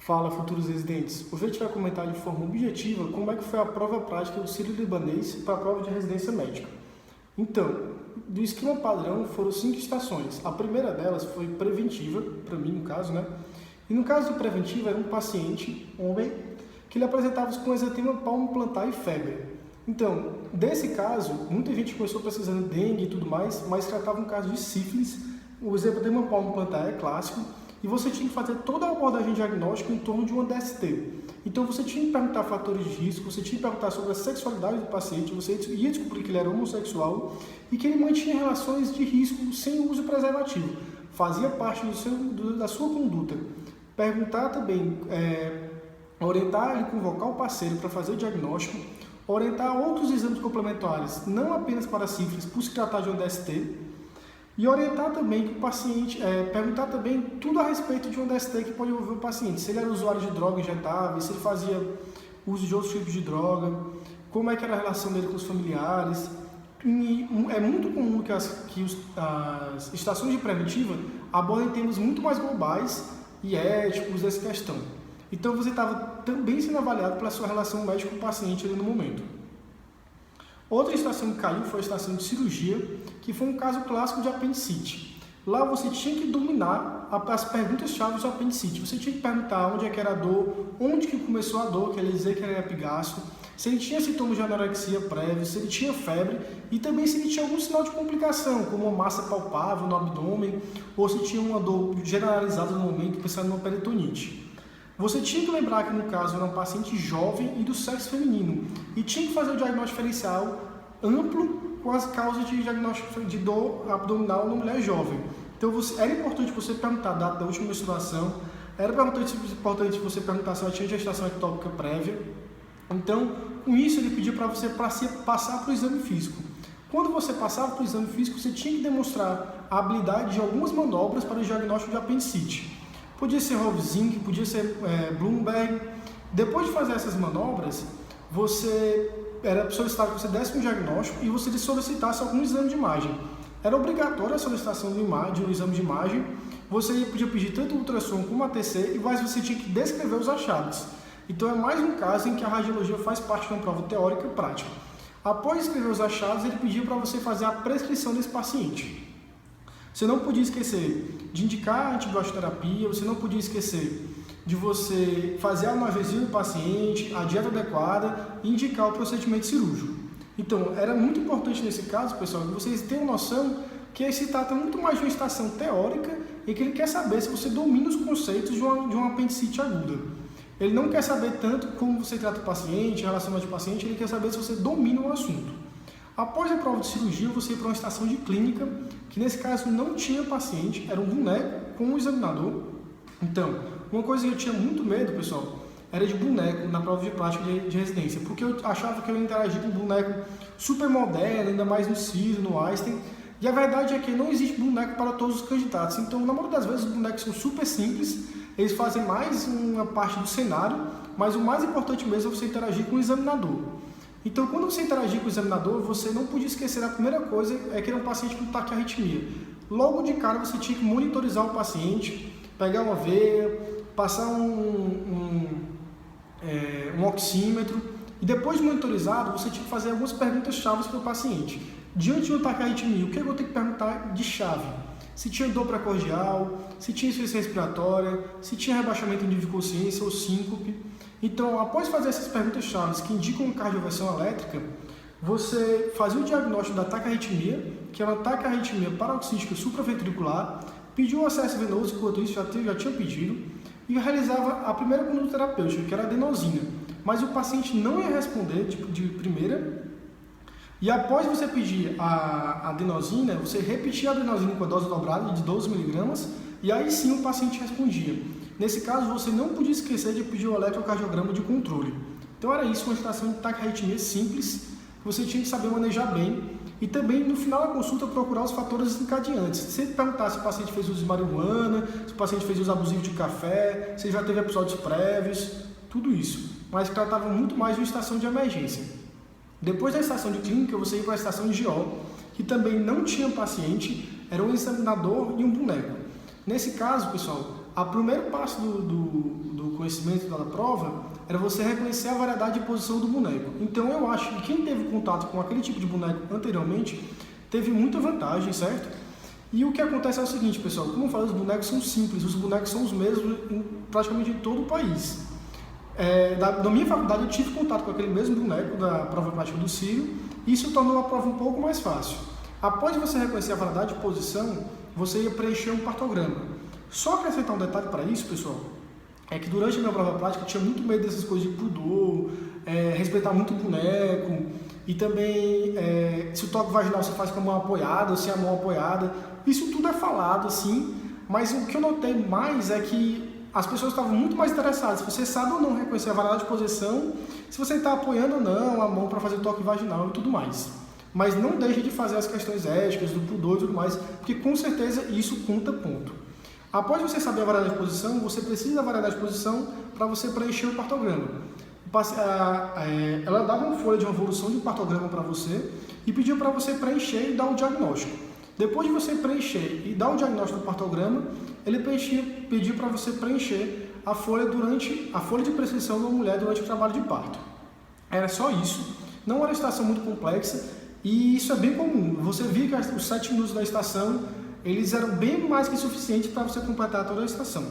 Fala, futuros residentes. Hoje a gente vai comentar de forma objetiva como é que foi a prova prática do Sírio-Libanês para a prova de residência médica. Então, do esquema padrão foram 5 estações. A primeira delas foi preventiva, para mim no caso, né? E no caso do preventivo era um paciente, homem, que ele apresentava com exantema palmo-plantar e febre. Então, desse caso, muita gente começou pesquisando dengue e tudo mais, mas tratava um caso de sífilis. O exantema palmo-plantar é clássico. E você tinha que fazer toda a abordagem diagnóstica em torno de uma DST. Então você tinha que perguntar fatores de risco, você tinha que perguntar sobre a sexualidade do paciente, você ia descobrir que ele era homossexual e que ele mantinha relações de risco sem uso preservativo. Fazia parte da sua conduta. Perguntar também, orientar ele, convocar o parceiro para fazer o diagnóstico, orientar outros exames complementares, não apenas para sífilis, por se tratar de uma DST, e orientar também que o paciente, perguntar também tudo a respeito de uma DST que pode envolver o paciente. Se ele era usuário de droga injetável, se ele fazia uso de outros tipos de droga, como é que era a relação dele com os familiares. E é muito comum que as estações de preventiva abordem temas muito mais globais e éticos dessa questão. Então você estava também sendo avaliado pela sua relação médico-paciente ali no momento. Outra estação que caiu foi a estação de cirurgia, que foi um caso clássico de apendicite. Lá você tinha que dominar as perguntas-chave do apendicite. Você tinha que perguntar onde é que era a dor, onde que começou a dor, que ele dizer que era epigasto, se ele tinha sintomas de anorexia prévios, se ele tinha febre e também se ele tinha algum sinal de complicação, como uma massa palpável no abdômen ou se tinha uma dor generalizada no momento, pensando numa peritonite. Você tinha que lembrar que, no caso, era um paciente jovem e do sexo feminino e tinha que fazer o diagnóstico diferencial amplo com as causas de diagnóstico de dor abdominal na mulher jovem. Então, era importante você perguntar a data da última menstruação, era importante você perguntar se ela tinha gestação ectópica prévia. Então, com isso, ele pediu para você passar para o exame físico. Quando você passava para o exame físico, você tinha que demonstrar a habilidade de algumas manobras para o diagnóstico de apendicite. Podia ser Rovzink, podia ser Bloomberg. Depois de fazer essas manobras, era solicitado que você desse um diagnóstico e você solicitasse algum exame de imagem. Era obrigatória a solicitação de um exame de imagem. Você podia pedir tanto o ultrassom como a ATC, mas você tinha que descrever os achados. Então é mais um caso em que a radiologia faz parte de uma prova teórica e prática. Após escrever os achados, ele pediu para você fazer a prescrição desse paciente. Você não podia esquecer de indicar a antibioterapia, você não podia esquecer de você fazer a analgesia do paciente, a dieta adequada e indicar o procedimento cirúrgico. Então, era muito importante nesse caso, pessoal, que vocês tenham noção que se trata muito mais de uma estação teórica e que ele quer saber se você domina os conceitos de uma apendicite aguda. Ele não quer saber tanto como você trata o paciente, a relação médico-paciente, ele quer saber se você domina o assunto. Após a prova de cirurgia, você ia para uma estação de clínica, que nesse caso não tinha paciente, era um boneco com um examinador. Então, uma coisa que eu tinha muito medo, pessoal, era de boneco na prova de prática de residência, porque eu achava que eu ia interagir com um boneco super moderno, ainda mais no Sírio, no Einstein, e a verdade é que não existe boneco para todos os candidatos. Então, na maioria das vezes, os bonecos são super simples, eles fazem mais uma parte do cenário, mas o mais importante mesmo é você interagir com o examinador. Então, quando você interagir com o examinador, você não podia esquecer a primeira coisa, é que ele é um paciente com taquiarritmia. Logo de cara, você tinha que monitorizar o paciente, pegar uma veia, passar um oxímetro, e depois de monitorizado, você tinha que fazer algumas perguntas-chave para o paciente. Diante de uma taquiarritmia, o que eu vou ter que perguntar de chave? Se tinha dor precordial, se tinha insuficiência respiratória, se tinha rebaixamento de consciência ou síncope. Então, após fazer essas perguntas-chave que indicam cardioversão elétrica, você fazia o diagnóstico da taquiarritmia, que é uma taquiarritmia paroxística supraventricular, pediu o acesso venoso, enquanto isso já tinha pedido, e realizava a primeira conduta terapêutica, que era a adenosina. Mas o paciente não ia responder de primeira, e após você pedir a adenosina, você repetia a adenosina com a dose dobrada de 12 mg, e aí sim o paciente respondia. Nesse caso, você não podia esquecer de pedir o eletrocardiograma de controle. Então era isso, uma estação de taquiarritmia simples, que você tinha que saber manejar bem. E também, no final da consulta, procurar os fatores desencadeantes. Se ele perguntar se o paciente fez uso de marihuana, se o paciente fez uso abusivo de café, se ele já teve episódios prévios, tudo isso. Mas tratava muito mais de uma estação de emergência. Depois da estação de clínica, você ia para a estação de GO, que também não tinha paciente, era um examinador e um boneco. Nesse caso, pessoal, o primeiro passo do conhecimento da prova era você reconhecer a variedade de posição do boneco. Então eu acho que quem teve contato com aquele tipo de boneco anteriormente teve muita vantagem, certo? E o que acontece é o seguinte, pessoal, como eu falei, os bonecos são simples, os bonecos são os mesmos praticamente em todo o país. Na minha faculdade eu tive contato com aquele mesmo boneco da prova prática do Círio, e isso tornou a prova um pouco mais fácil. Após você reconhecer a variedade de posição, você ia preencher um partograma. Só acrescentar um detalhe para isso, pessoal, é que durante a minha prova prática eu tinha muito medo dessas coisas de pudor, respeitar muito o boneco, e também se o toque vaginal você faz com a mão apoiada ou sem a mão apoiada. Isso tudo é falado assim, mas o que eu notei mais é que as pessoas estavam muito mais interessadas se você sabe ou não reconhecer a variedade de posição, se você está apoiando ou não a mão para fazer o toque vaginal e tudo mais. Mas não deixe de fazer as questões éticas, do pudor e tudo mais, porque com certeza isso conta ponto. Após você saber a variedade de posição, você precisa da variedade de posição para você preencher o partograma. Ela dava uma folha de evolução de um partograma para você e pediu para você preencher e dar o diagnóstico. Depois de você preencher e dar o diagnóstico do partograma, ele pediu para você preencher a folha de prescrição da mulher durante o trabalho de parto. Era só isso, não era uma estação muito complexa e isso é bem comum. Você via que os 7 minutos da estação eles eram bem mais que suficientes para você completar toda a estação.